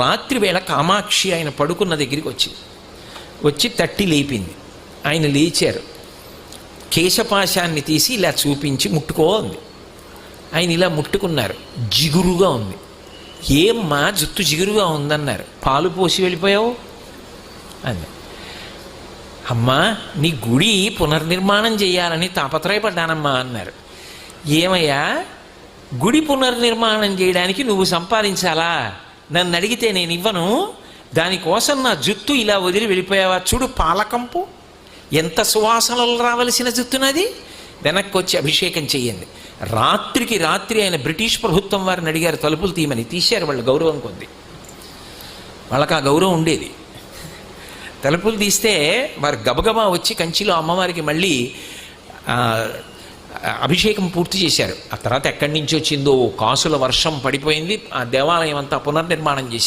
రాత్రి వేళ కామాక్షి ఆయన పడుకున్న దగ్గరికి వచ్చి తట్టి లేపింది. ఆయన లేచారు. కేశపాశాన్ని తీసి ఇలా చూపించి ముట్టుకో అంది. ఆయన ఇలా ముట్టుకున్నారు. జిగురుగా ఉంది. ఏమ్మా జుట్టు జిగురుగా ఉందన్నారు. పాలు పోసి వెళ్ళిపోయావు అంది. అమ్మా నీ గుడి పునర్నిర్మాణం చేయాలని తాపత్రయపడ్డానమ్మా అన్నారు. ఏమయ్యా గుడి పునర్నిర్మాణం చేయడానికి నువ్వు సంపాదించాలా? నన్ను అడిగితే నేను ఇవ్వను. దానికోసం నా జుత్తు ఇలా వదిలి వెళ్ళిపోయావా? చూడు పాలకంపు ఎంత సువాసనలు రావలసిన జుత్తునది. వెనక్కి వచ్చి అభిషేకం చెయ్యండి. రాత్రికి రాత్రి ఆయన బ్రిటిష్ ప్రభుత్వం వారిని అడిగారు తలుపులు తీయమని. తీశారు. వాళ్ళు గౌరవం కొంది. వాళ్ళకి ఆ గౌరవం ఉండేది. తలుపులు తీస్తే వారు గబగబా వచ్చి కంచిలో అమ్మవారికి మళ్ళీ అభిషేకం పూర్తి చేశారు. ఆ తర్వాత ఎక్కడి నుంచి వచ్చిందో కాసుల వర్షం పడిపోయింది. ఆ దేవాలయం అంతా పునర్నిర్మాణం చేశారు.